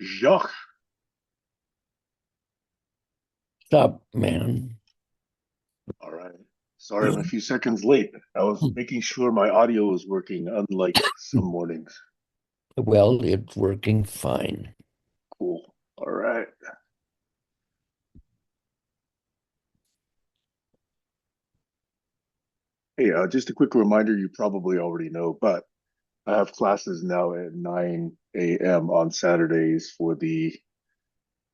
Jacques. Stop, man. All right. Sorry, I'm a few seconds late. I was making sure my audio was working, unlike some mornings. Well, it's working fine. Cool. All right. Hey, just a quick reminder, you probably already know, but I have classes now at 9 a.m. on Saturdays for the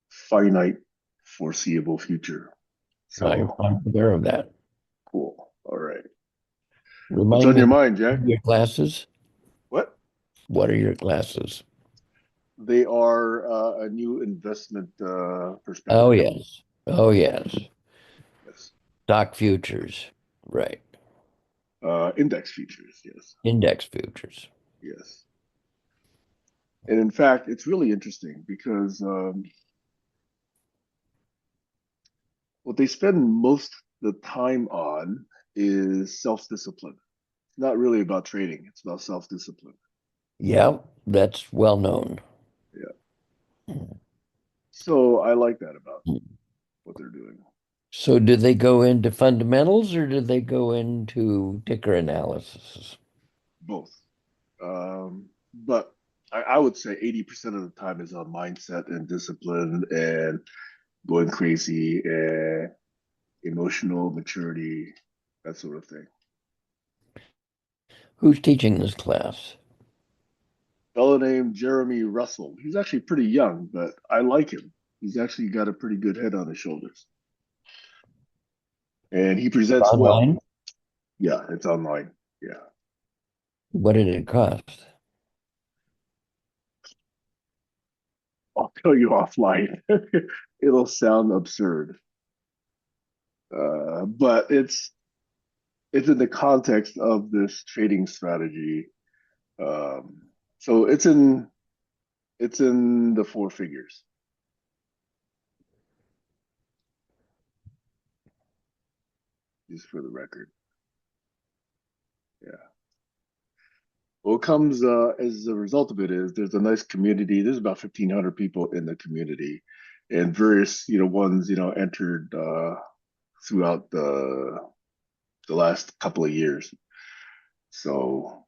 finite foreseeable future. I'm, So I'm aware of that. cool. All right. What's Remind on me your of mind, Jack? your classes. What? What are your classes? They are a new investment Oh, perspective. yes. Oh, yes. Yes. Stock futures. Right. Index features. Yes. Index futures. Yes. And in fact, it's really interesting because what they spend most of the time on is self-discipline. It's not really about trading, it's about self-discipline. Yeah, that's well known. Yeah. So I like that about what they're doing. So do they go into fundamentals or do they go into ticker analysis? Both. But I would say 80% of the time is on mindset and discipline and going crazy and emotional maturity, that sort of thing. Who's teaching this class? Fellow named Jeremy Russell. He's actually pretty young, but I like him. He's actually got a pretty good head on his shoulders, and he presents well. Online? Yeah, it's online. Yeah, What did it cost? I'll tell you offline. It'll sound absurd, but it's in the context of this trading strategy. Um, so it's in the four figures, just for the record. Yeah. What comes as a result of it is there's a nice community. There's about 1,500 people in the community, and various ones entered throughout the last couple of years. So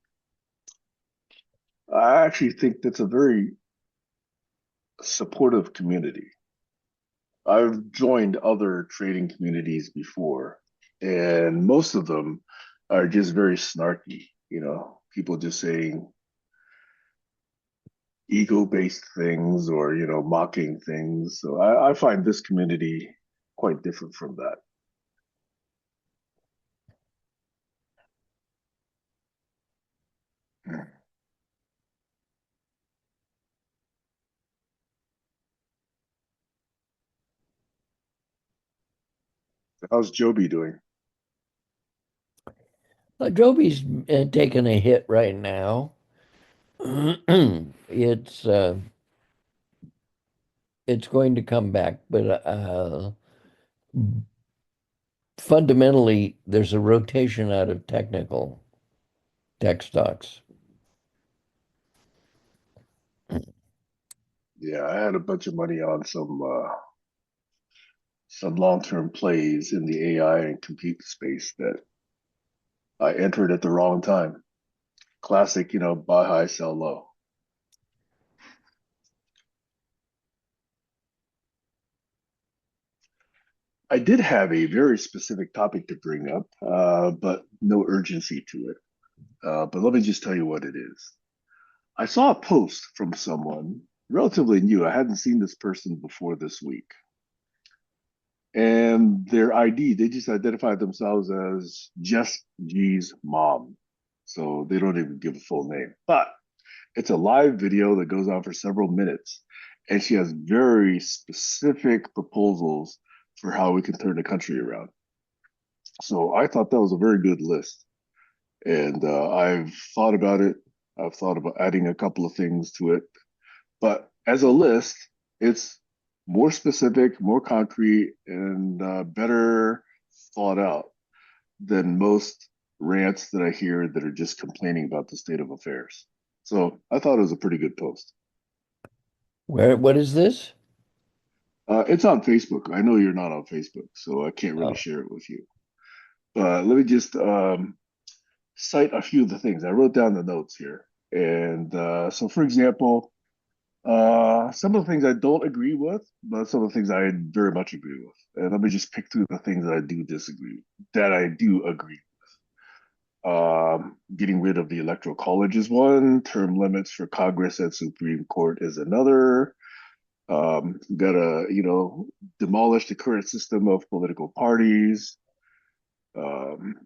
I actually think that's a very supportive community. I've joined other trading communities before, and most of them are just very snarky. People just saying ego-based things or mocking things. So I find this community quite different from that. How's Joby doing? Joby's taking a hit right now. It's it's going to come back, but fundamentally, there's a rotation out of technical tech stocks. Yeah, I had a bunch of money on some long-term plays in the AI and compute space that I entered at the wrong time. Classic, buy high, sell low. I did have a very specific topic to bring up, but no urgency to it. But let me just tell you what it is. I saw a post from someone relatively new. I hadn't seen this person before this week. And their ID, they just identified themselves as Just G's mom. So they don't even give a full name. But it's a live video that goes on for several minutes. And she has very specific proposals for how we can turn the country around. So I thought that was a very good list. And I've thought about it. I've thought about adding a couple of things to it. But as a list, it's more specific, more concrete, and better thought out than most rants that I hear that are just complaining about the state of affairs. So I thought it was a pretty good post. What is this? It's on Facebook. I know you're not on Facebook, so I can't really Oh, share it with you. But let me just cite a few of the things. I wrote down the notes here. And so, for example, some of the things I don't agree with, but some of the things I very much agree with. And let me just pick through the things that I do disagree, that I do agree. Getting rid of the electoral college is one. Term limits for Congress and Supreme Court is another. Gotta, demolish the current system of political parties. Um,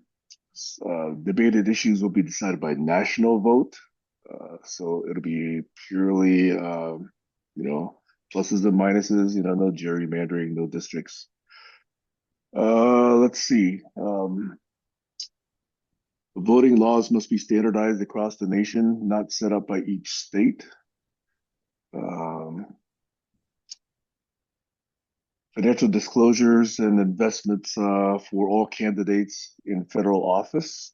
Debated issues will be decided by national vote. So it'll be purely, pluses and minuses, no gerrymandering, no districts. Let's see. Voting laws must be standardized across the nation, not set up by each state. Um, Financial disclosures and investments for all candidates in federal office.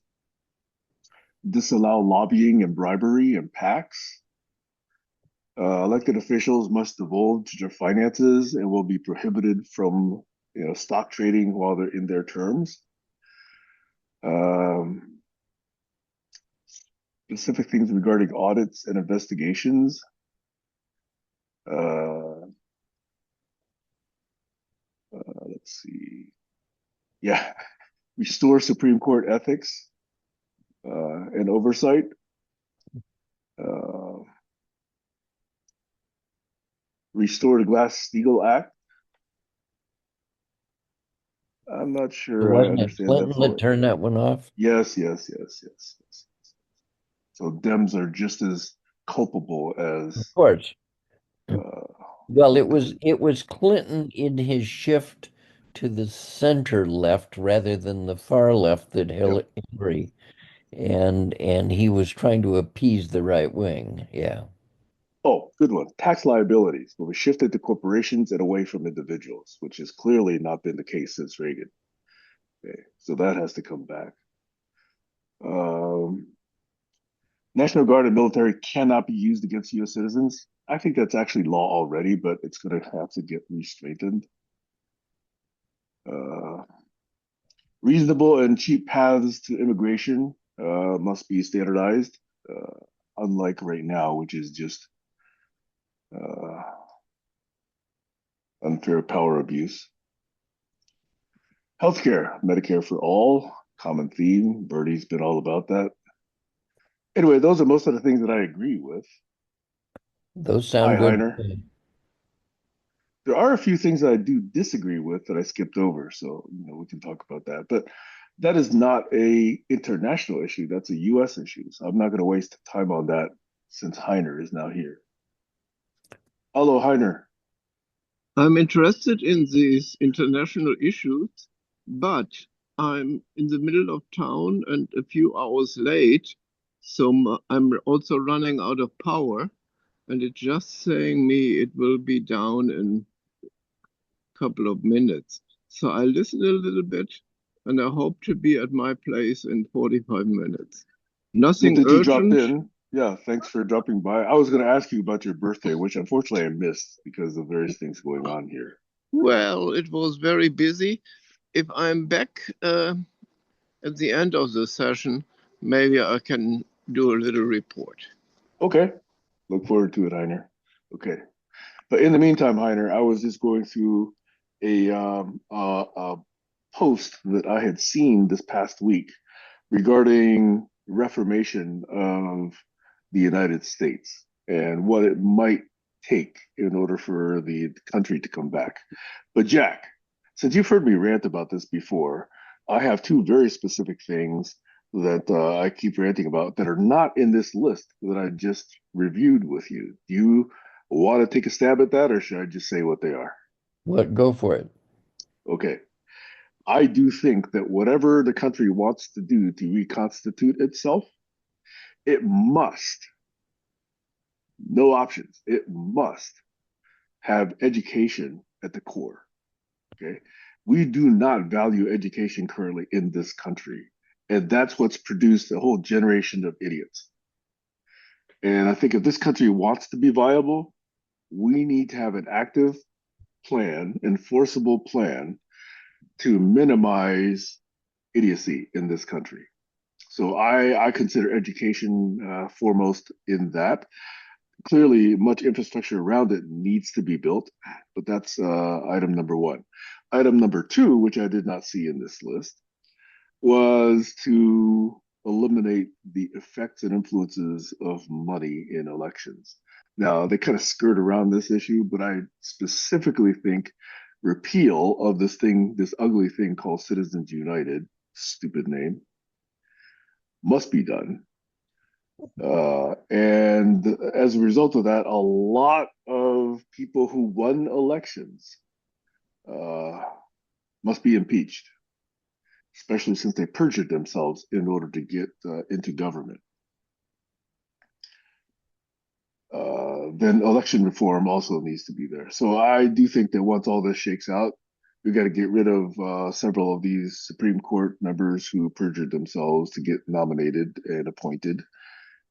Disallow lobbying and bribery and PACs. Elected officials must divulge their finances and will be prohibited from stock trading while they're in their terms. Um, Specific things regarding audits and investigations. Uh, let's see. Yeah, restore Supreme Court ethics and oversight. Uh, Restore the Glass-Steagall Act. I'm not sure I wasn't it understand that Clinton that fully. turned that one off? Yes, yes, yes, yes, yes. So Dems are just as culpable Of as course. uh, Well, the Clinton. it was Clinton in his shift to the center left rather than the far left that Yep. Hillary, and he was trying to appease the right wing. Yeah. Oh, good one. Tax liabilities will be shifted to corporations and away from individuals, which has clearly not been the case since Reagan. Okay, so that has to come back. Um, National Guard and military cannot be used against U.S. citizens. I think that's actually law already, but it's going to have to get re-strengthened. Uh, Reasonable and cheap paths to immigration must be standardized, unlike right now, which is just uh, unfair power abuse. Healthcare, Medicare for all, common theme. Bertie's been all about that. Anyway, those are most of the things that I agree with. Those Hi, sound good. Heiner. There are a few things that I do disagree with that I skipped over, so we can talk about that. But that is not a international issue. That's a U.S. issue. So I'm not going to waste time on that since Heiner is now here. Hello, Heiner. I'm interested in these international issues, but I'm in the middle of town and a few hours late, so I'm also running out of power, and it's just saying me it will be down in a couple of minutes. So I listen a little bit, and I hope to be at my place in 45 minutes. Good Nothing that you dropped urgent. in. Yeah, thanks for dropping by. I was going to ask you about your birthday, which unfortunately I missed because of various things going on here. Well, it was very busy. If I'm back at the end of the session, maybe I can do a little report. Okay. Look forward to it, Heiner. Okay. But in the meantime, Heiner, I was just going through a post that I had seen this past week regarding reformation of the United States and what it might take in order for the country to come back. But Jack, since you've heard me rant about this before, I have two very specific things that I keep ranting about that are not in this list that I just reviewed with you. Do you want to take a stab at that, or should I just say what they are? What? Go for it. Okay. I do think that whatever the country wants to do to reconstitute itself, it must, no options, it must have education at the core. Okay. We do not value education currently in this country. And that's what's produced a whole generation of idiots. And I think if this country wants to be viable, we need to have an active plan, enforceable plan to minimize idiocy in this country. So I consider education foremost in that. Clearly, much infrastructure around it needs to be built, but that's item number one. Item number two, which I did not see in this list, was to eliminate the effects and influences of money in elections. Now, they kind of skirt around this issue, but I specifically think repeal of this thing, this ugly thing called Citizens United, stupid name, must be done. And as a result of that, a lot of people who won elections uh, must be impeached, especially since they perjured themselves in order to get into government. Then election reform also needs to be there. So I do think that once all this shakes out, we got to get rid of several of these Supreme Court members who perjured themselves to get nominated and appointed.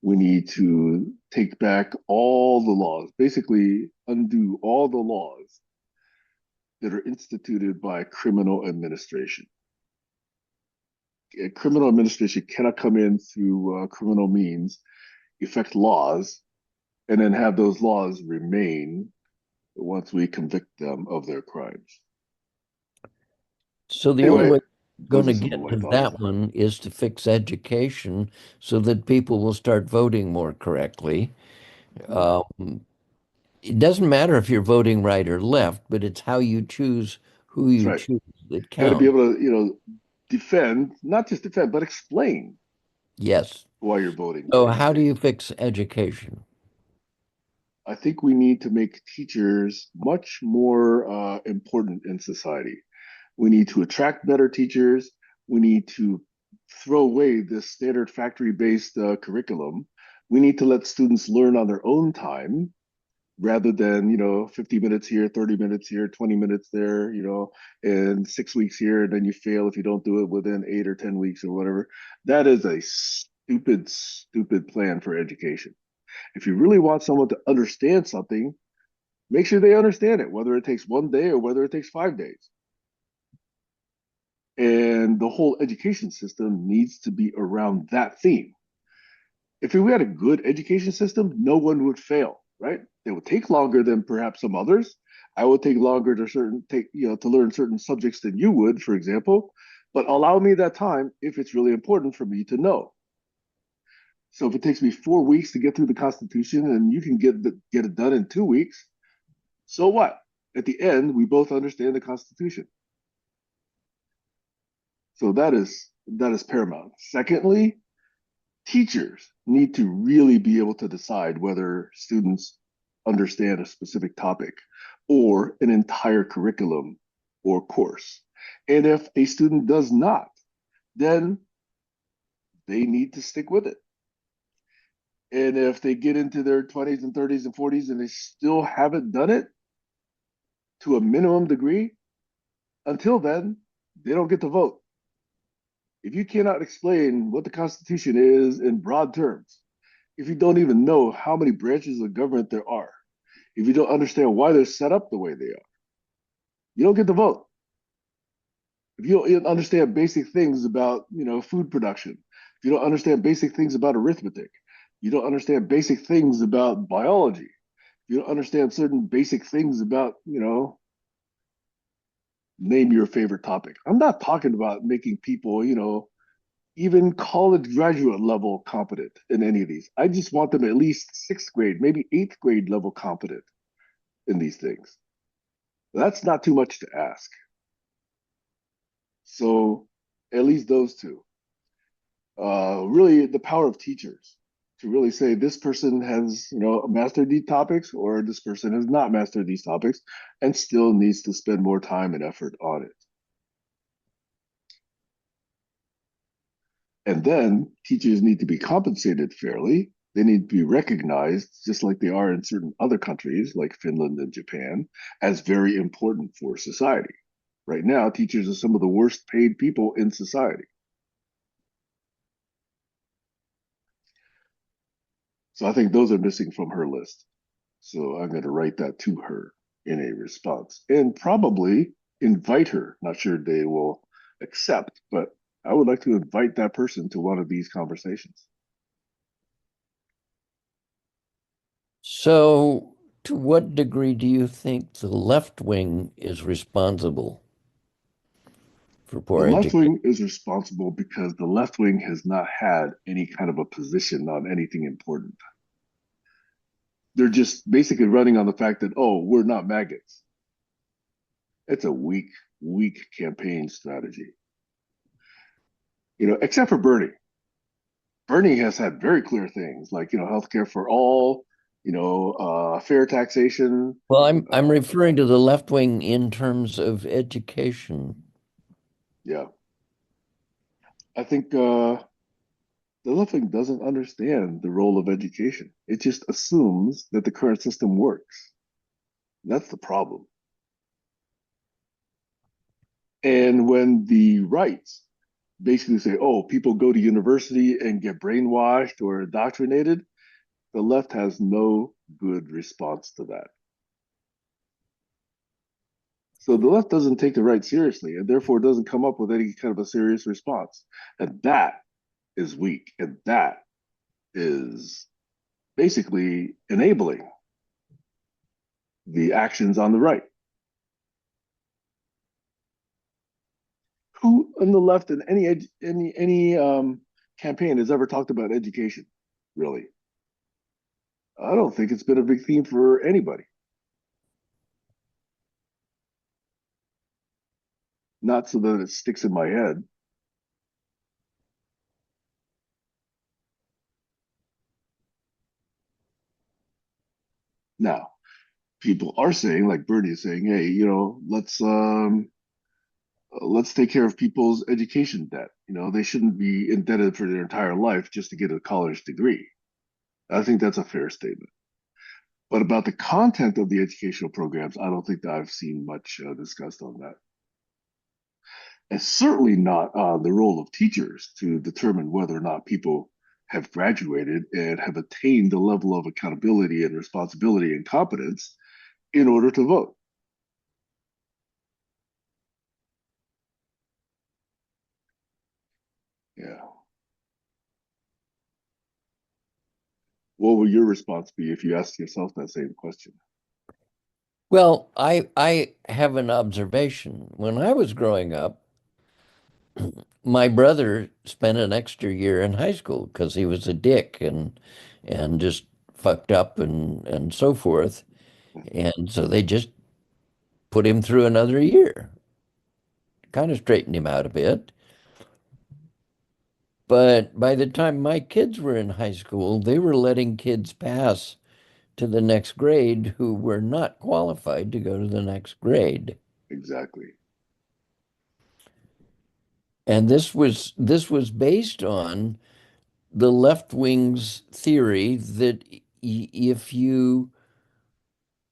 We need to take back all the laws, basically undo all the laws that are instituted by criminal administration. Criminal administration cannot come in through criminal means, effect laws, and then have those laws remain once we convict them of their crimes. So the only Anyway, way going those to are some of get my to thoughts. that one is to fix education so that people will start voting more correctly. Mm-hmm. It doesn't matter if you're voting right or left, but it's how you choose who That's you right. choose that Got to be counts. able to, defend, not just defend, but explain Yes. why you're voting So for these how do things. you fix education? I think we need to make teachers much more important in society. We need to attract better teachers. We need to throw away this standard factory based curriculum. We need to let students learn on their own time rather than, 50 minutes here, 30 minutes here, 20 minutes there, and 6 weeks here, and then you fail if you don't do it within 8 or 10 weeks or whatever. That is a stupid, stupid plan for education. If you really want someone to understand something, make sure they understand it, whether it takes one day or whether it takes 5 days. And the whole education system needs to be around that theme. If we had a good education system, no one would fail, right? It would take longer than perhaps some others. I would take longer to learn certain subjects than you would, for example. But allow me that time if it's really important for me to know. So if it takes me 4 weeks to get through the Constitution and you can get it done in 2 weeks, so what? At the end, we both understand the Constitution. So that is paramount. Secondly, teachers need to really be able to decide whether students understand a specific topic or an entire curriculum or course. And if a student does not, then they need to stick with it. And if they get into their 20s and 30s and 40s and they still haven't done it to a minimum degree, until then, they don't get to vote. If you cannot explain what the Constitution is in broad terms, if you don't even know how many branches of government there are, if you don't understand why they're set up the way they are, you don't get to vote. If you don't understand basic things about, food production, if you don't understand basic things about arithmetic, you don't understand basic things about biology, you don't understand certain basic things about, name your favorite topic. I'm not talking about making people, even college graduate level competent in any of these. I just want them at least sixth grade, maybe eighth grade level competent in these things. That's not too much to ask. So at least those two. Really, the power of teachers to really say this person has, mastered these topics or this person has not mastered these topics and still needs to spend more time and effort on it. And then teachers need to be compensated fairly. They need to be recognized, just like they are in certain other countries, like Finland and Japan, as very important for society. Right now, teachers are some of the worst paid people in society. So I think those are missing from her list. So I'm going to write that to her in a response and probably invite her. Not sure they will accept, but I would like to invite that person to one of these conversations. So, to what degree do you think the left wing is responsible for The poor left education? wing is responsible because the left wing has not had any kind of a position on anything important. They're just basically running on the fact that, oh, we're not maggots. It's a weak, weak campaign strategy. Except for Bernie. Bernie has had very clear things like, healthcare for all, fair taxation. Well, I'm Uh, referring to the left wing in terms of education. yeah, I think the left wing doesn't understand the role of education. It just assumes that the current system works. That's the problem. And when the rights basically say, oh, people go to university and get brainwashed or indoctrinated, the left has no good response to that. So the left doesn't take the right seriously and therefore doesn't come up with any kind of a serious response. And that is weak. And that is basically enabling the actions on the right. Who on the left in any campaign has ever talked about education? Really, I don't think it's been a big theme for anybody. Not so that it sticks in my head. Now, people are saying, like Bernie is saying, hey, let's take care of people's education debt. They shouldn't be indebted for their entire life just to get a college degree. I think that's a fair statement. But about the content of the educational programs, I don't think that I've seen much discussed on that. And certainly not the role of teachers to determine whether or not people have graduated and have attained the level of accountability and responsibility and competence in order to vote. Yeah. What would your response be if you asked yourself that same question? Well, I have an observation. When I was growing up, my brother spent an extra year in high school because he was a dick and just fucked up and so forth. And so they just put him through another year, kind of straightened him out a bit. But by the time my kids were in high school, they were letting kids pass to the next grade who were not qualified to go to the next grade. Exactly. And this was based on the left wing's theory that if you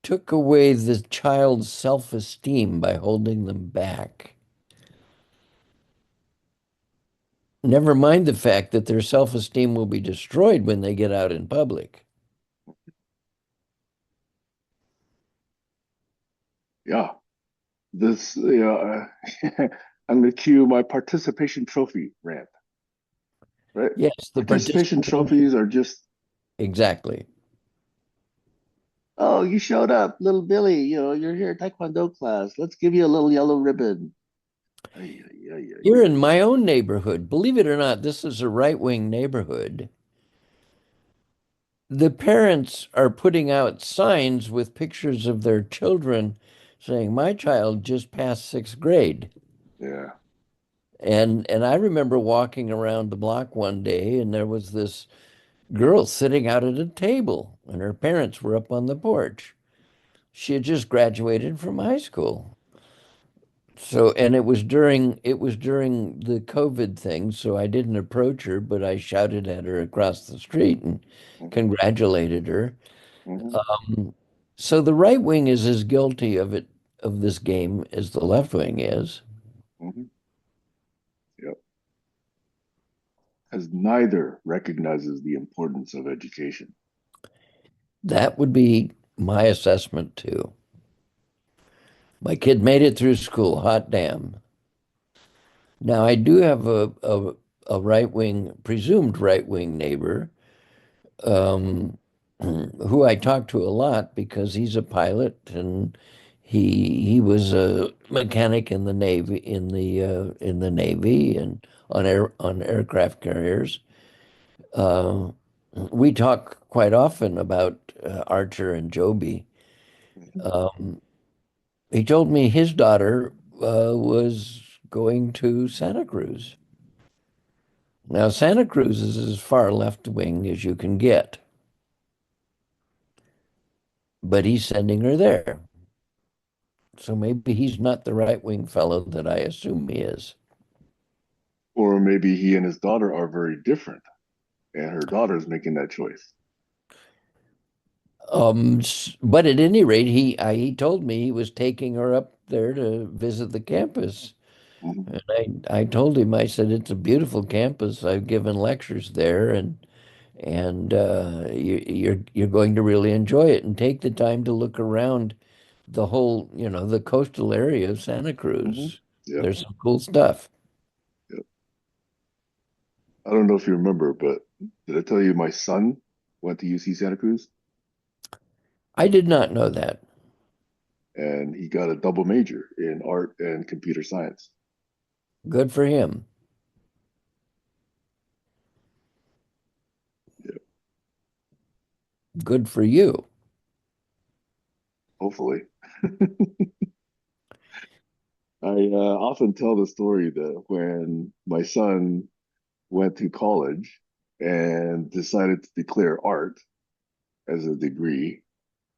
took away the child's self-esteem by holding them back, never mind the fact that their self-esteem will be destroyed when they get out in public. Yeah. I'm going to cue my participation trophy rant, right? Yes, the Participation participation. trophies are just, Exactly. oh, you showed up, little Billy. You're here at Taekwondo class. Let's give you a little yellow ribbon. Ay, ay, ay, ay, Here ay. in my own neighborhood, believe it or not, this is a right-wing neighborhood. The parents are putting out signs with pictures of their children saying, "My child just passed sixth grade." Yeah, And I remember walking around the block one day and there was this girl sitting out at a table and her parents were up on the porch. She had just graduated from high school. So, and it was during the COVID thing, so I didn't approach her, but I shouted at her across the street and hmm congratulated her. hmm Um, so the right wing is as guilty of this game as the left wing is. hmm yep. As neither recognizes the importance of education. That would be my assessment too. My kid made it through school, hot damn. Now I do have a right wing, presumed right wing neighbor, um, who I talk to a lot because he's a pilot and he was a mechanic in the Navy and on aircraft carriers. Uh, we talk quite often about Archer and Joby. Mhm. Um, he told me his daughter was going to Santa Cruz. Now, Santa Cruz is as far left wing as you can get, but he's sending her there. So maybe he's not the right wing fellow that I assume he is. Or maybe he and his daughter are very different, and her daughter's making that choice. But at any rate, he told me he was taking her up there to visit the campus. Mhm. And I told him, I said, it's a beautiful campus. I've given lectures there and you're going to really enjoy it and take the time to look around the whole, the coastal area of Santa Mhm. Cruz. Yep. There's some cool stuff. Yep. I don't know if you remember, but did I tell you my son went to UC Santa Cruz I did not know that. and he got a double major in art and computer science? Good for him. Yeah, Good for you. hopefully. I often tell the story that when my son went to college and decided to declare art as a degree,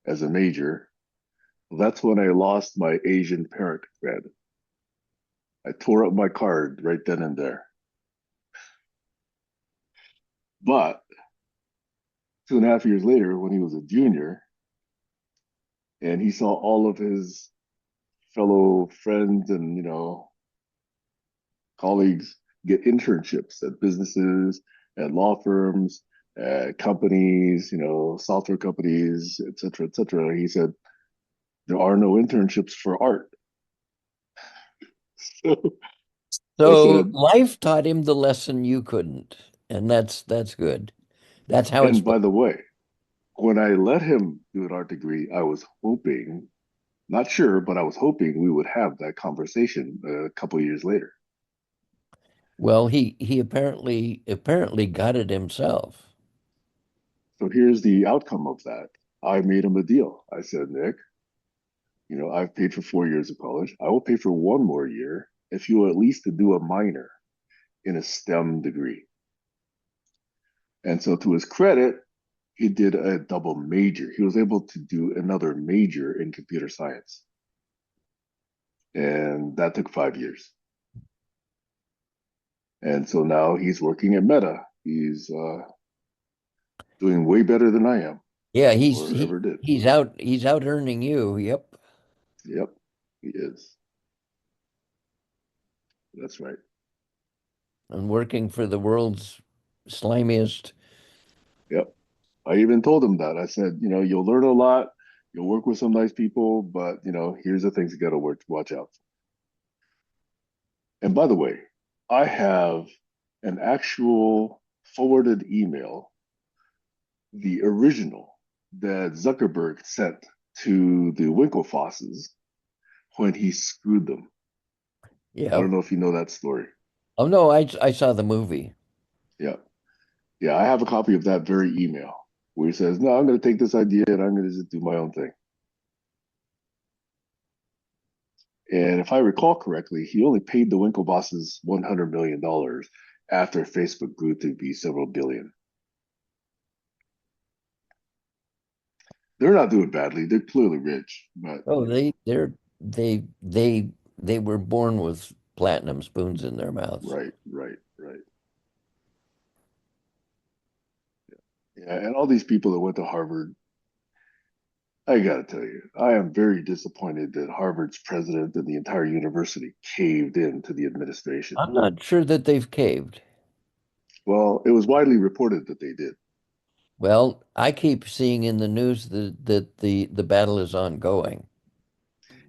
as a major, that's when I lost my Asian parent cred. I tore up my card right then and there. But 2.5 years later, when he was a junior and he saw all of his fellow friends and colleagues get internships at businesses, at law firms, at companies, software companies, et cetera, et cetera. He said, there are no internships for art. So I So said, life taught him the lesson you couldn't, and that's good. That's how it's and supposed. by the way, when I let him do an art degree, I was hoping, not sure, but I was hoping we would have that conversation a couple of years later. Well, he apparently got it himself. So here's the outcome of that. I made him a deal. I said, Nick, I've paid for 4 years of college. I will pay for one more year if you will at least do a minor in a STEM degree. And so, to his credit, he did a double major. He was able to do another major in computer science. And that took 5 years. And so now he's working at Meta. He's doing way better than I am Yeah, or ever did. he's out earning you. Yep. Yep, he is. That's right. And working for the world's slimiest. Yep. I even told him that. I said, you'll learn a lot, you'll work with some nice people, but here's the things you got to watch out for. And by the way, I have an actual forwarded email, the original that Zuckerberg sent to the Winklefosses when he screwed them. I Yeah. don't know if you know that story. Oh no, I saw the movie. Yeah. Yeah, I have a copy of that very email where he says, no, I'm going to take this idea and I'm going to just do my own thing. And if I recall correctly, he only paid the Winklevosses $100 million after Facebook grew to be several billion. They're not doing badly. They're clearly rich, but Oh, they were born with platinum spoons in their mouths. right, right, right. Yeah, and all these people that went to Harvard, I got to tell you, I am very disappointed that Harvard's president and the entire university caved in to the administration. I'm not sure that they've caved. Well, it was widely reported that they did. Well, I keep seeing in the news that the battle is ongoing.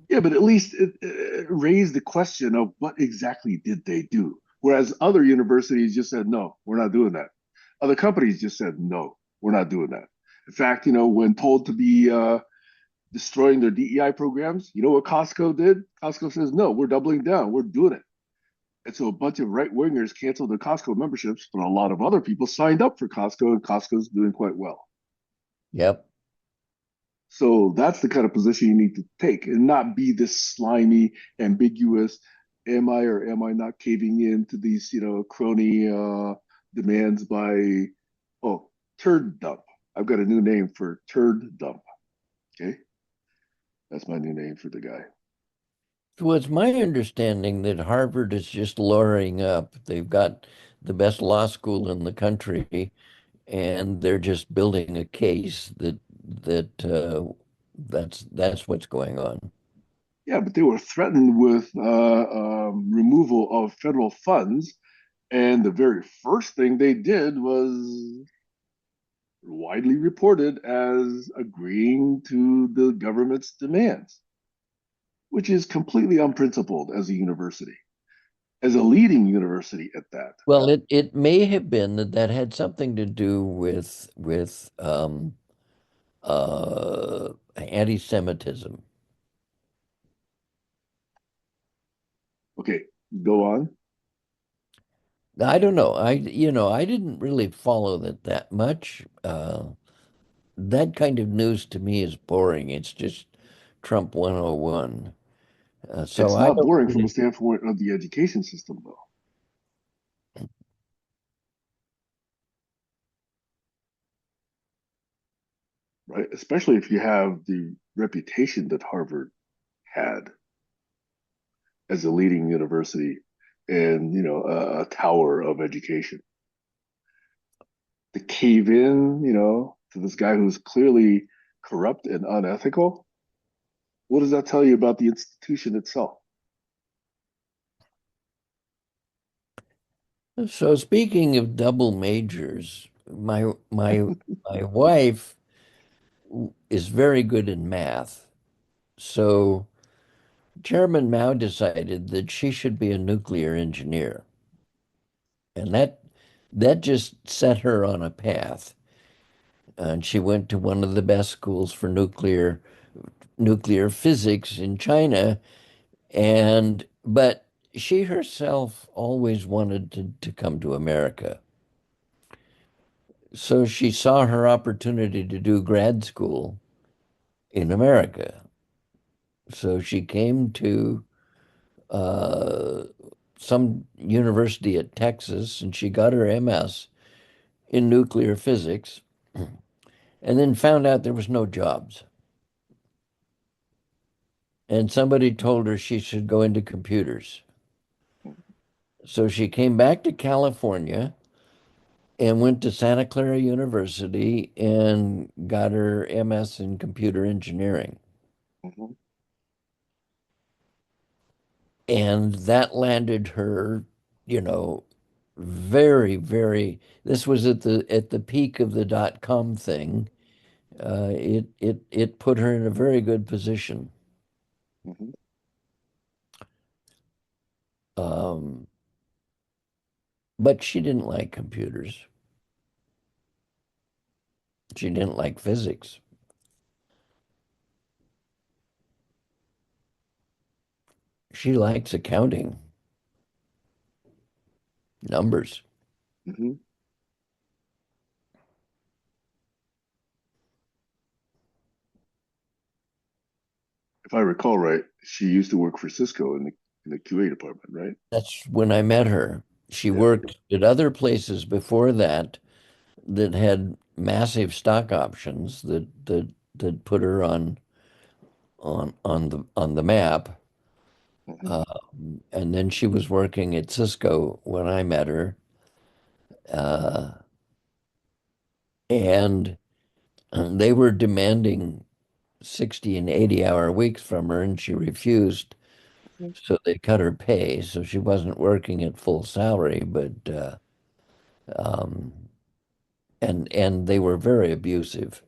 Yeah, but at least it raised the question of what exactly did they do? Whereas other universities just said, no, we're not doing that. Other companies just said, no, we're not doing that. In fact, when told to be destroying their DEI programs, you know what Costco did? Costco says, no, we're doubling down, we're doing it. And so a bunch of right wingers canceled their Costco memberships, but a lot of other people signed up for Costco, and Costco's doing quite well. Yep. So that's the kind of position you need to take and not be this slimy, ambiguous, am I or am I not caving in to these, crony demands by, oh, turd dump. I've got a new name for turd dump. Okay. That's my new name for the guy. So it's my understanding that Harvard is just lowering up. They've got the best law school in the country, and they're just building a case that's what's going on. Yeah, but they were threatened with removal of federal funds. And the very first thing they did was widely reported as agreeing to the government's demands, which is completely unprincipled as a university, as a leading university at that. Well, it may have been that had something to do with anti-Semitism. Okay, go on. I don't know. I didn't really follow that much. That kind of news to me is boring. It's just Trump 101. So It's I not don't boring from a really. standpoint of the education system, though, right? Especially if you have the reputation that Harvard had as a leading university and a tower of education. To cave in, to this guy who's clearly corrupt and unethical, what does that tell you about the institution itself? So speaking of double majors, my wife is very good in math. So Chairman Mao decided that she should be a nuclear engineer. And that just set her on a path. And she went to one of the best schools for nuclear physics in China. And but she herself always wanted to come to America. So she saw her opportunity to do grad school in America. So she came to uh, some university at Texas and she got her MS in nuclear physics and then found out there was no jobs. And somebody told her she should go into computers. So she came back to California and went to Santa Clara University and got her MS in computer engineering. Mhm. And that landed her, you know, very, very, this was at the peak of the .com thing. It put her in a very good position. Mhm. Um, but she didn't like computers. She didn't like physics. She likes accounting, numbers. Mhm. If I recall right, she used to work for Cisco in the QA department, right? That's when I met her. She Yeah. worked at other places before that that had massive stock options that put her on the map. Mhm. Uh, and then she was working at Cisco when I met her. Uh, and they were demanding 60 and 80-hour weeks from her, and she refused. Mhm. So they cut her pay. So she wasn't working at full salary, but um, and they were very abusive.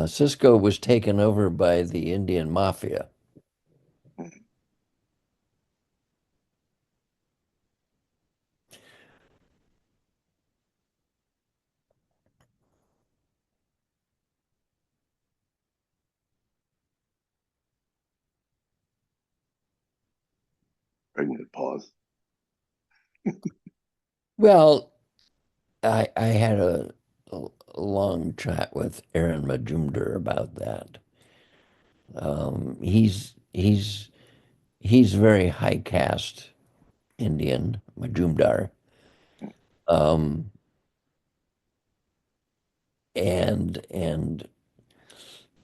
Cisco was taken over by the Indian mafia. Pregnant pause. Well, I had a long chat with Aaron Majumdar about that. He's very high caste Indian, Majumdar. Um, and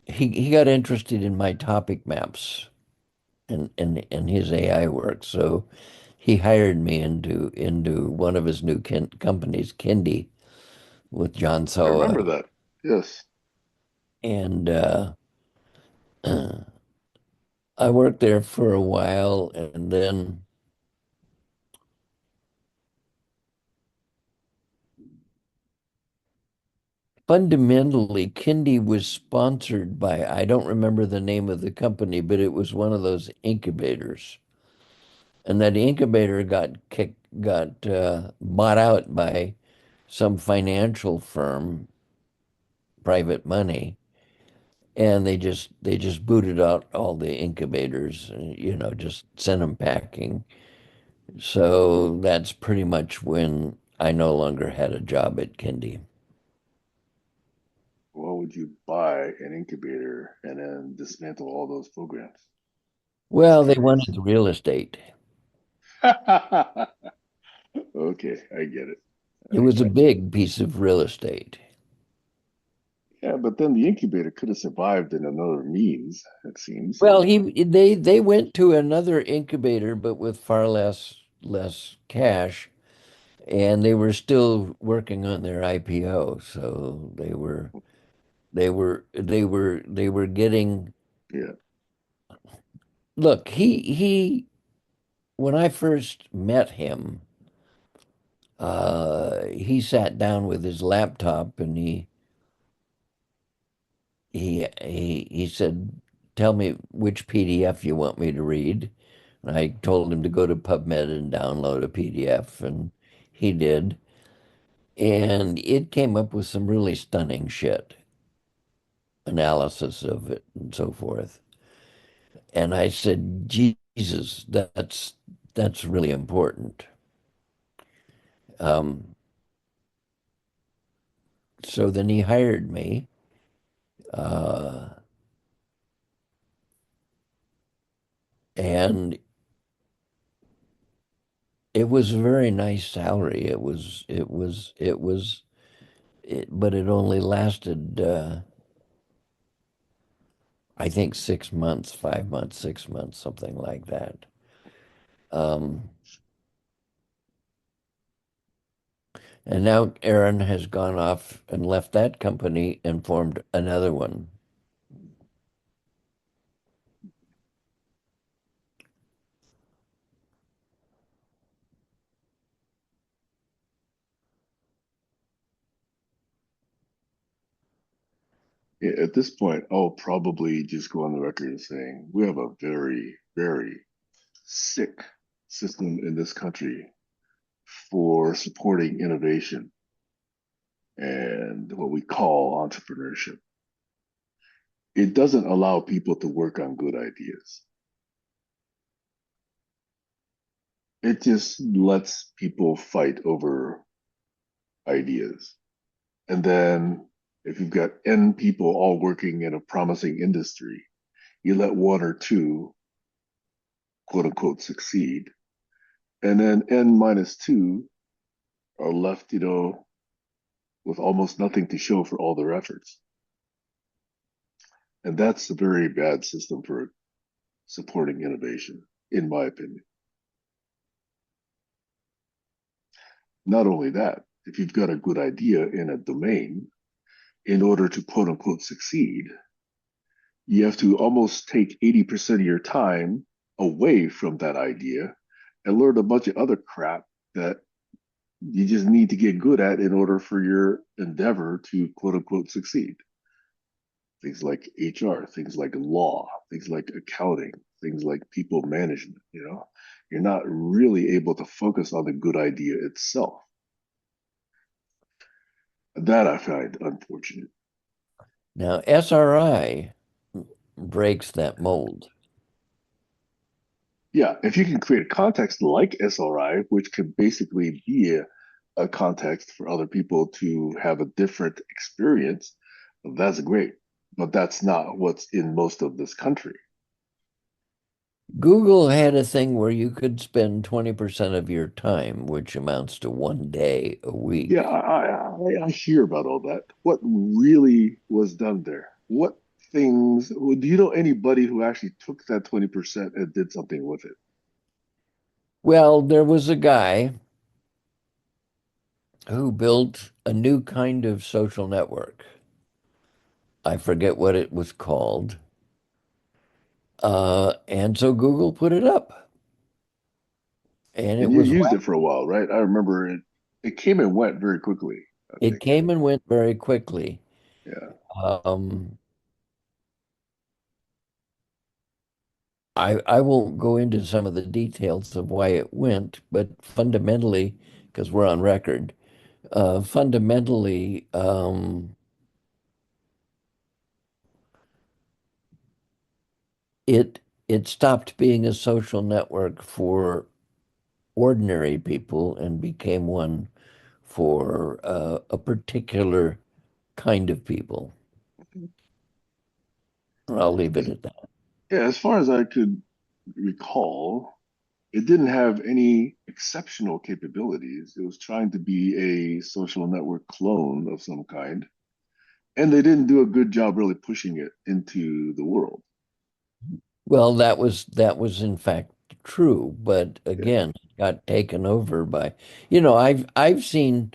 he got interested in my topic maps and his AI work. So he hired me into one of his new companies, Kindi, with John I remember Soa. that. Yes. And I worked there for a while, and then fundamentally, Kindi was sponsored by, I don't remember the name of the company, but it was one of those incubators. And that incubator got bought out by some financial firm, private money, and they just booted out all the incubators, just sent them packing. So that's pretty much when I no longer had a job at Kindi. Why would you buy an incubator and then dismantle all those programs? Just Well, they curious. wanted the real estate. Okay, I get it. It I was a got you. big piece of real estate. Yeah, but then the incubator could have survived in another means, it seems. Well, So, they went to another incubator, but with far less cash, and they were still working on their IPO. So they were getting. yeah. Look, he when I first met him, he sat down with his laptop and he said, "Tell me which PDF you want me to read." And I told him to go to PubMed and download a PDF, and he did. And it came up with some really stunning shit, analysis of it and so forth. And I said, Jesus, that's really important. Um, so then he hired me, uh, and it was a very nice salary. But it only lasted, I think, 6 months, 5 months, 6 months, something like that. Um, and now Aaron has gone off and left that company and formed another one. Yeah, at this point, I'll probably just go on the record as saying we have a very, very sick system in this country for supporting innovation and what we call entrepreneurship. It doesn't allow people to work on good ideas. It just lets people fight over ideas. And then if you've got N people all working in a promising industry, you let one or two, quote unquote, succeed. And then N minus two are left, with almost nothing to show for all their efforts. And that's a very bad system for supporting innovation, in my opinion. Not only that, if you've got a good idea in a domain, in order to quote unquote succeed, you have to almost take 80% of your time away from that idea and learn a bunch of other crap that you just need to get good at in order for your endeavor to quote unquote succeed. Things like HR, things like law, things like accounting, things like people management, you're not really able to focus on the good idea itself. That I find unfortunate. Now, SRI breaks that mold. Yeah, if you can create a context like SRI, which could basically be a context for other people to have a different experience, that's great. But that's not what's in most of this country. Google had a thing where you could spend 20% of your time, which amounts to 1 day a Yeah, week. I hear about all that. What really was done there? What things, do you know anybody who actually took that 20% and did something with it? Well, there was a guy who built a new kind of social network. I forget what it was called. And so Google put it up, and And it you was used it for a while, right? I remember it came and went very quickly, I it think. came and went very quickly. Yeah. Um, I won't go into some of the details of why it went, but fundamentally, because we're on record, fundamentally, it it stopped being a social network for ordinary people and became one for a particular kind of people. I'll leave it As, at that. yeah, as far as I could recall, it didn't have any exceptional capabilities. It was trying to be a social network clone of some kind, and they didn't do a good job really pushing it into the world. Well, that was in fact true, but Yeah. again, it got taken over by, I've seen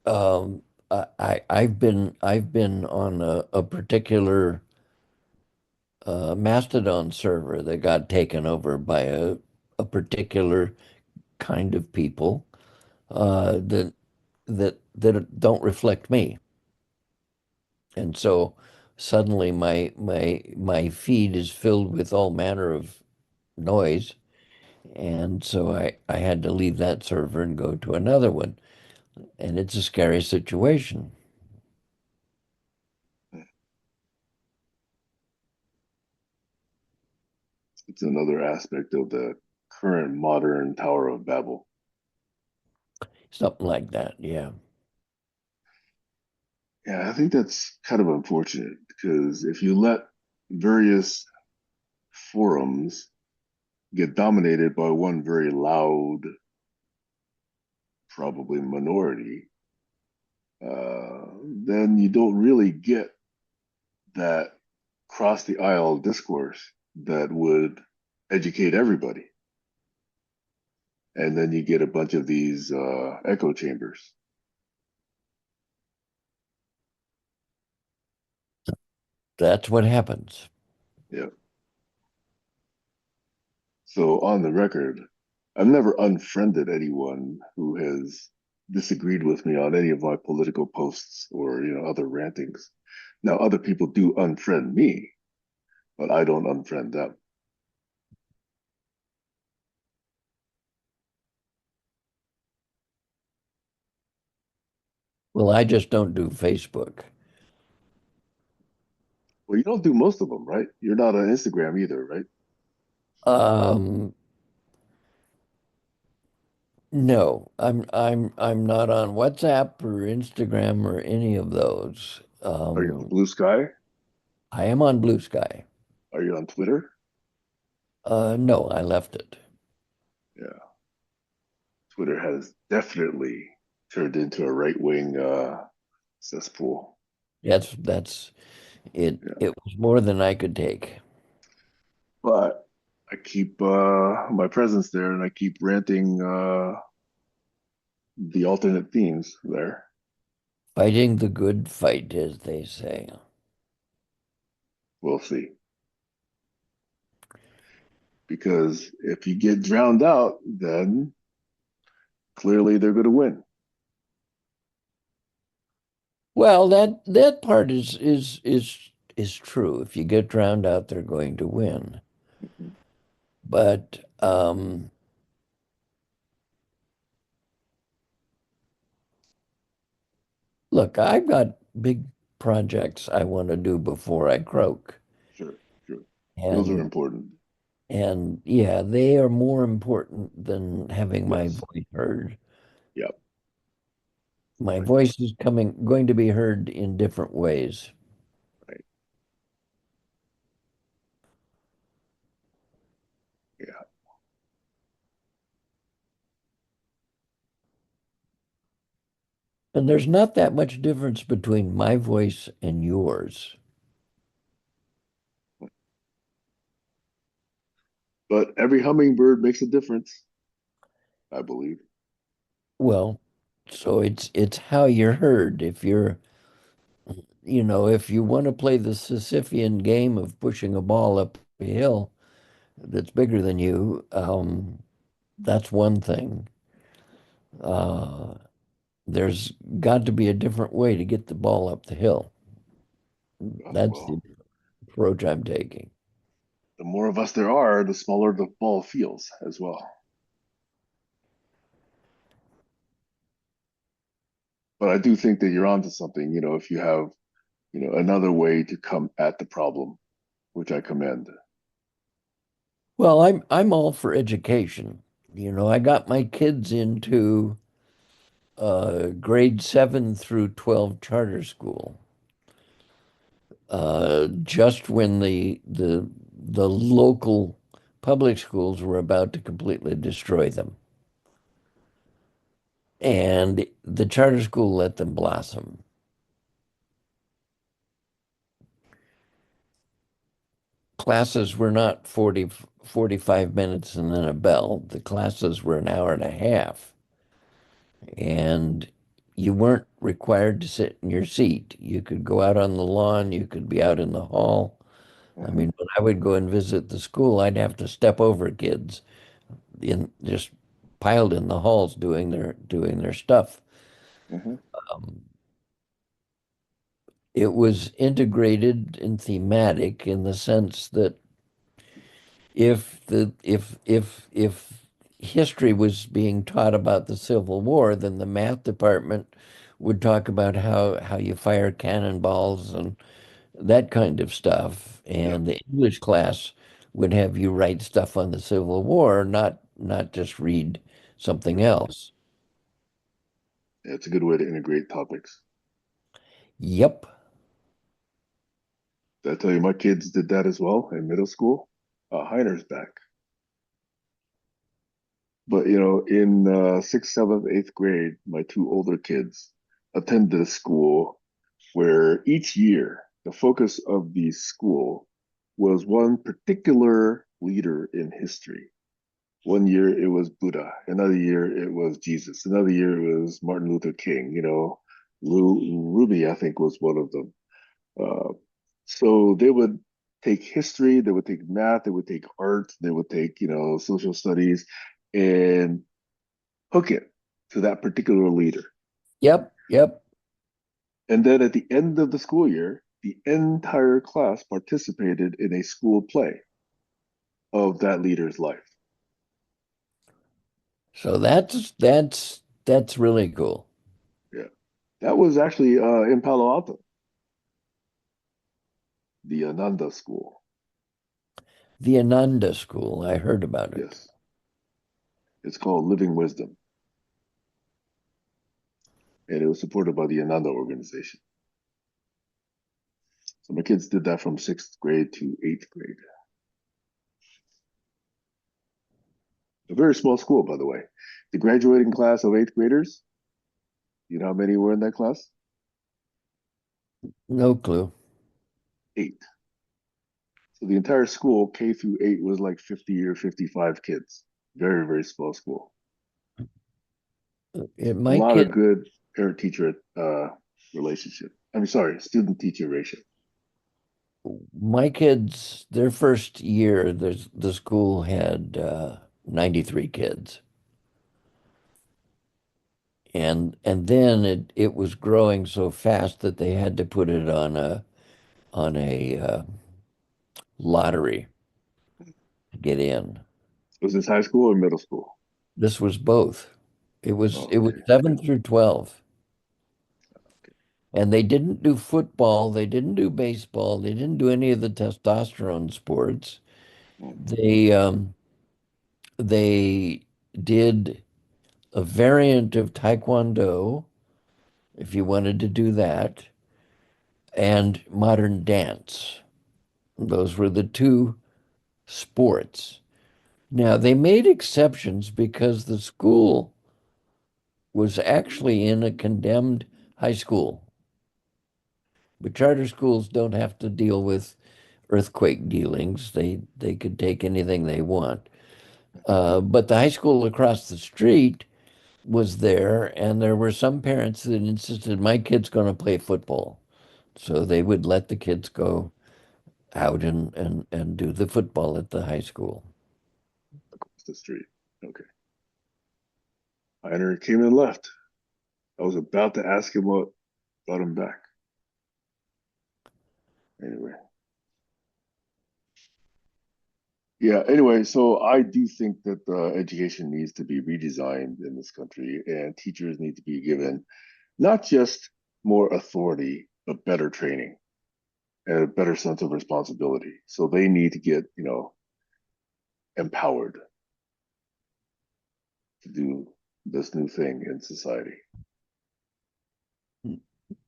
I've been on a particular Mastodon server that got taken over by a particular kind of people that don't reflect me. And so suddenly my feed is filled with all manner of noise. And so I had to leave that server and go to another one. And it's a scary situation. It's another aspect of the current modern Tower of Babel. Something like that. Yeah. Yeah, I think that's kind of unfortunate because if you let various forums get dominated by one very loud, probably minority, uh, then you don't really get that cross the aisle discourse that would educate everybody. And then you get a bunch of these echo chambers. That's what happens. Yeah. So on the record, I've never unfriended anyone who has disagreed with me on any of my political posts or other rantings. Now other people do unfriend me, but I don't unfriend them. Well, I just don't do Facebook. Well, you don't do most of them, right? You're not on Instagram either, right? Um, no, I'm not on WhatsApp or Instagram or any of those. Are you on Blue Sky? I am on Blue Sky. Are you on Twitter? No, I left it. Yeah, Twitter has definitely turned into a right wing cesspool. That's it. Yeah, It was more than I could take. but I keep my presence there, and I keep ranting the alternate themes there. Fighting the good fight, as they say. We'll see. Because if you get drowned out, then clearly they're going to win. Well, that part is true. If you get drowned out, they're going to win. Mhm. But look, I've got big projects I want to do before I croak. Sure, sure. Those are And important. and yeah, they are more important than having my Yes. voice heard. Yep. My Right. voice is going to be heard in different ways. Right. Yeah. And there's not that much difference between my voice and yours. But every hummingbird makes a difference, I believe. Well, so it's how you're heard. If you're, if you want to play the Sisyphean game of pushing a ball up a hill that's bigger than you, that's one thing. Uh, there's got to be a different way to get the ball up the hill. That's the Well, approach I'm taking. the more of us there are, the smaller the ball feels as well. But I do think that you're onto something, if you have, another way to come at the problem, which I commend. Well, I'm all for education. I got my kids into grade 7 through 12 charter school. Just when the local public schools were about to completely destroy them. And the charter school let them blossom. Classes were not 45 minutes and then a bell. The classes were an hour and a half. And you weren't required to sit in your seat. You could go out on the lawn, you could be out in the hall. I Hmm. mean, when I would go and visit the school, I'd have to step over kids in just piled in the halls doing their stuff. Hmm. Um, it was integrated and thematic in the sense that if history was being taught about the Civil War, then the math department would talk about how you fire cannonballs and that kind of stuff, Yep. and the English class would have you write stuff on the Civil War, not just read something Sure. else. Yeah, it's a good way to integrate topics. Yep. Did I tell you my kids did that as well in middle school? Heiner's back. But in sixth, seventh, eighth grade, my two older kids attended a school where each year the focus of the school was one particular leader in history. One year it was Buddha, another year it was Jesus, another year it was Martin Luther King. Ruby, I think, was one of them. Uh, so they would take history, they would take math, they would take art, they would take, social studies and hook it to that particular leader. Yep. Yep. And then at the end of the school year, the entire class participated in a school play of that leader's life. So that's really cool. Yeah. That was actually in Palo Alto, the Ananda School. The Ananda School, I heard about it. Yes. It's called Living Wisdom. And it was supported by the Ananda organization. So my kids did that from sixth grade to eighth grade. A very small school, by the way. The graduating class of eighth graders, you know how many were in that class? No clue. Eight. So the entire school, K through eight, was like 50 or 55 kids. Very, very small school. A My lot of kid, good parent teacher relationship. I mean, sorry, student teacher ratio. my kids, their first year, the school had 93 kids. and then it was growing so fast that they had to put it on a lottery to get in. Was this high school or middle school? This was both. It was Okay. 7 through 12. And they didn't do football, they didn't do baseball, they didn't do any of the testosterone sports. They did a variant of Taekwondo, if you wanted to do that, and modern dance. Those were the two sports. Now, they made exceptions because the school was actually in a condemned high school. But charter schools don't have to deal with earthquake dealings. They could take anything they want. But the high school across the street was there, and there were some parents that insisted my kid's going to play football. So they would let the kids go out and do the football at the high school. Across the street. Okay. Heiner came and left. I was about to ask him what brought him back. Anyway. Yeah, anyway, so I do think that education needs to be redesigned in this country, and teachers need to be given not just more authority, but better training and a better sense of responsibility. So they need to get, empowered to do this new thing in society.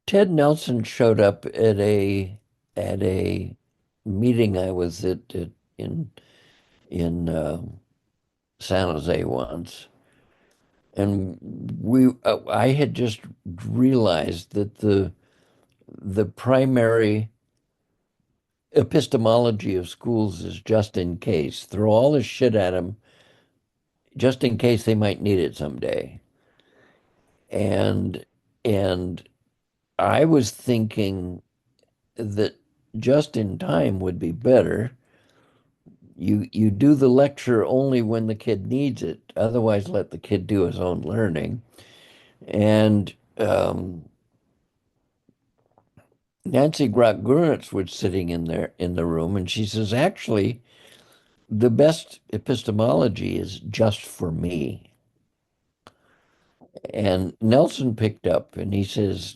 Ted Nelson showed up at a meeting I was at in San Jose once, and I had just realized that the primary epistemology of schools is just in case. Throw all this shit at them just in case they might need it someday. And and I was thinking that just in time would be better. You do the lecture only when the kid needs it. Otherwise, let the kid do his own learning. And Nancy Grock-Gurritz was sitting in there in the room, and she says, actually, the best epistemology is just for me. And Nelson picked up and he says,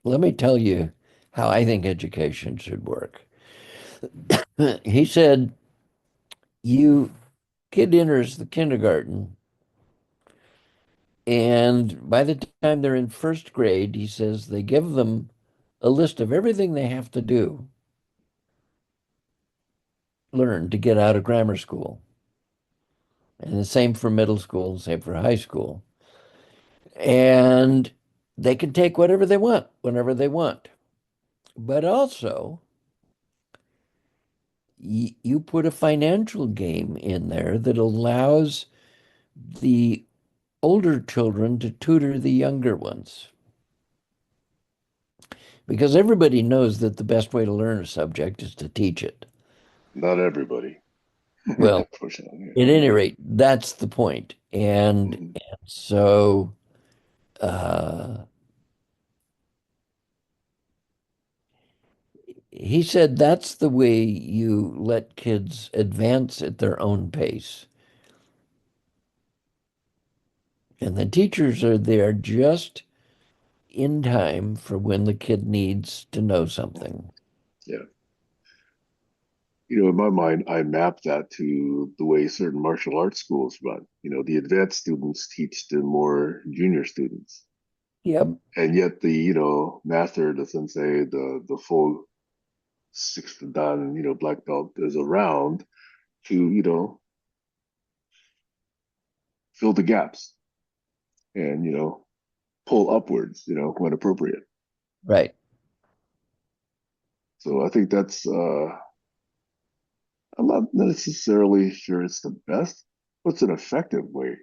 let me tell you how I think education should work. He said, you kid enters the kindergarten, and by the time they're in first grade, he says they give them a list of everything they have to do, learn to get out of grammar school. And the same for middle school, the same for high school. And they can take whatever they want, whenever they want. But also, you put a financial game in there that allows the older children to tutor the younger ones. Because everybody knows that the best way to learn a subject is to teach it. Not everybody, Well, unfortunately. at any rate, that's the point. And Mhm. so uh, he said that's the way you let kids advance at their own pace. And the teachers are there just in time for when the kid needs to know something. Yeah. In my mind, I map that to the way certain martial arts schools run. The advanced students teach the more junior students. Yep, And yet master, the sensei, the full sixth dan, black belt is around to, fill the gaps and, pull upwards, when appropriate. right. So I think I'm not necessarily sure it's the best, but it's an effective way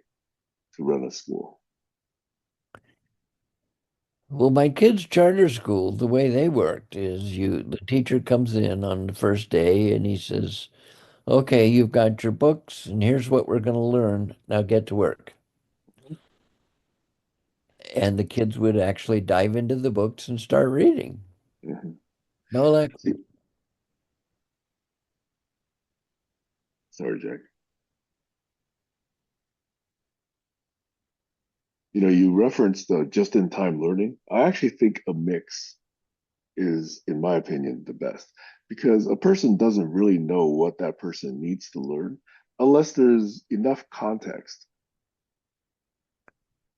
to run a school. Well, my kids' charter school, the way they worked is the teacher comes in on the first day and he says, okay, you've got your books and here's what we're going to learn. Now get to work. and the kids would actually dive into the books and start reading. Mhm. No lecture. See, sorry, Jack. You referenced just-in-time learning. I actually think a mix is, in my opinion, the best because a person doesn't really know what that person needs to learn unless there's enough context.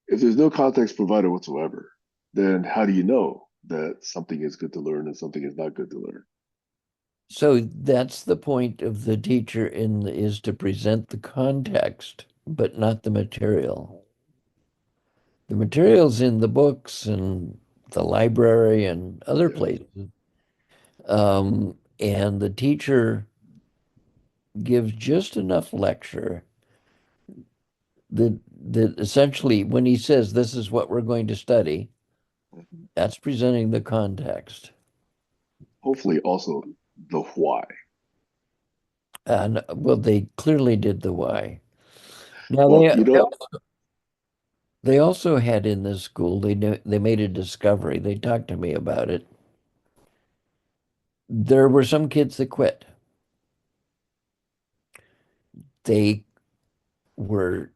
If there's no context provided whatsoever, then how do you know that something is good to learn and something is not good to learn? So that's the point of the teacher is to present the context, but not the material. The material's in the books and the library and other Yeah. places. And the teacher gives just enough lecture that essentially when he says this is what we're going to study, Mhm. that's presenting the context. Hopefully, also the why. And well, they clearly did the why. Now Well, they also had in this school they made a discovery. They talked to me about it. There were some kids that quit. They were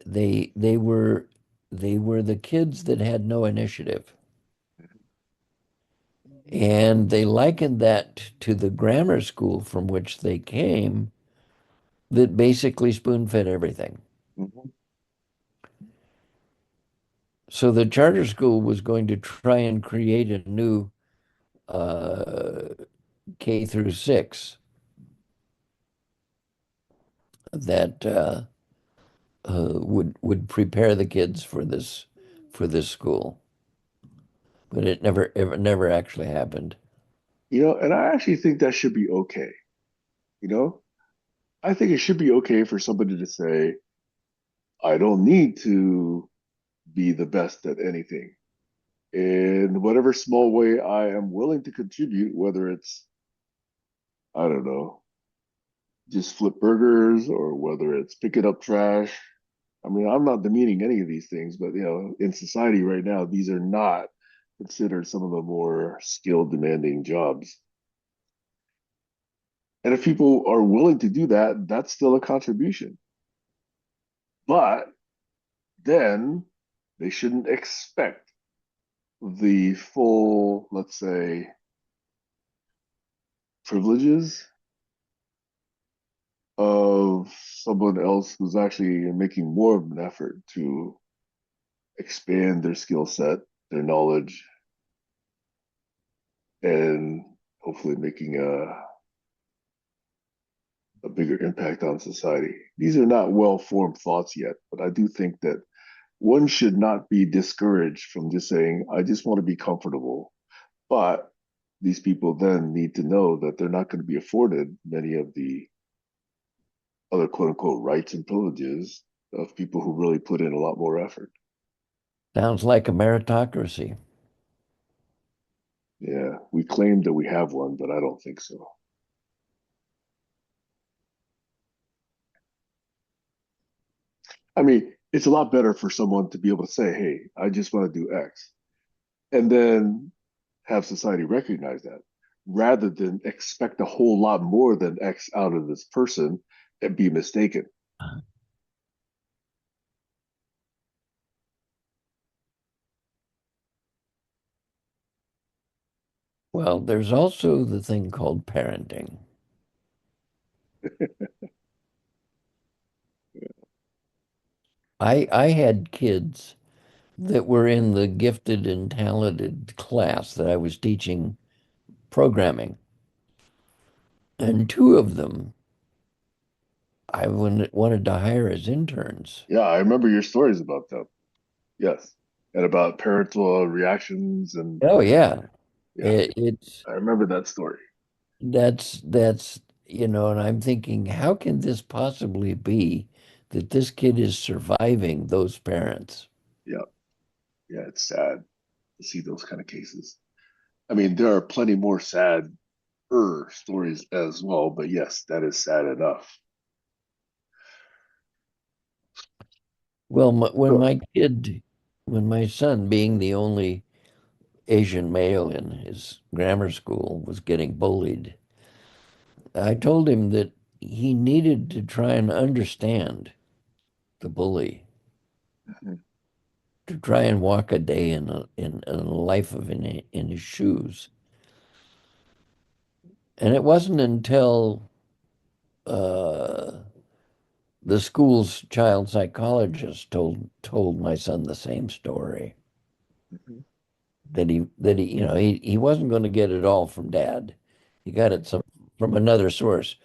they were they were the kids that had no initiative. And they likened that to the grammar school from which they came that basically spoon fed everything. Mhm. So the charter school was going to try and create a new uh, K through 6 that would prepare the kids for this school, but it never actually happened. and I actually think that should be okay. You know, I think it should be okay for somebody to say, I don't need to be the best at anything. In whatever small way I am willing to contribute, whether it's, I don't know, just flip burgers or whether it's picking up trash. I mean, I'm not demeaning any of these things, but in society right now, these are not considered some of the more skill demanding jobs. And if people are willing to do that, that's still a contribution. But then they shouldn't expect the full, let's say, privileges of someone else who's actually making more of an effort to expand their skill set, their knowledge, and hopefully making a bigger impact on society. These are not well formed thoughts yet, but I do think that one should not be discouraged from just saying, I just want to be comfortable. But these people then need to know that they're not going to be afforded many of the other quote unquote rights and privileges of people who really put in a lot more effort. Sounds like a meritocracy. Yeah, we claim that we have one, but I don't think so. I mean, it's a lot better for someone to be able to say, hey, I just want to do X, and then have society recognize that rather than expect a whole lot more than X out of this person and be mistaken. Well, there's also the thing called parenting. I had kids that were in the gifted and talented class that I was teaching programming. And two of them I wanted to hire as interns. Yeah, I remember your stories about them. Yes. And about parental reactions. And Oh yeah. yeah, It's I remember that story. that's and I'm thinking, how can this possibly be that this kid is surviving those parents? Yeah. Yeah. It's sad to see those kind of cases. I mean, there are plenty more sad stories as well, but yes, that is sad enough. Well, when So, my kid when my son, being the only Asian male in his grammar school, was getting bullied, I told him that he needed to try and understand the bully, Mhm. to try and walk a day in a life of in his shoes. And it wasn't until uh, the school's child psychologist told my son the same story Mhm. that he wasn't going to get it all from dad. He got Right. it from another source.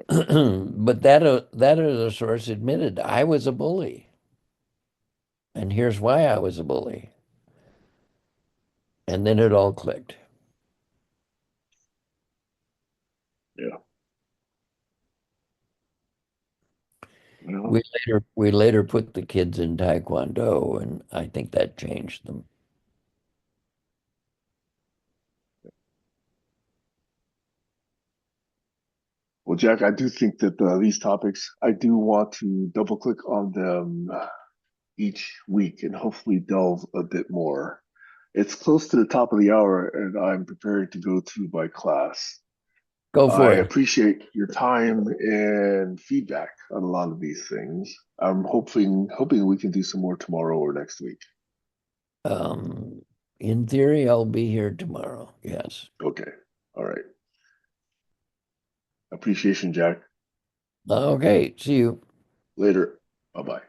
But that other source admitted I was a bully, and here's why I was a bully. And then it all clicked. Yeah. Well, We later put the kids in Taekwondo, and I think that changed them. well, Jack, I do think that these topics, I do want to double click on them each week and hopefully delve a bit more. It's close to the top of the hour, and I'm preparing to go to my class. Go I for it. appreciate your time and feedback on a lot of these things. I'm hoping we can do some more tomorrow or next week. Um, in theory, I'll be here tomorrow. Yes. Okay. All right. Appreciation, Jack. Okay. See you. Later. Bye bye.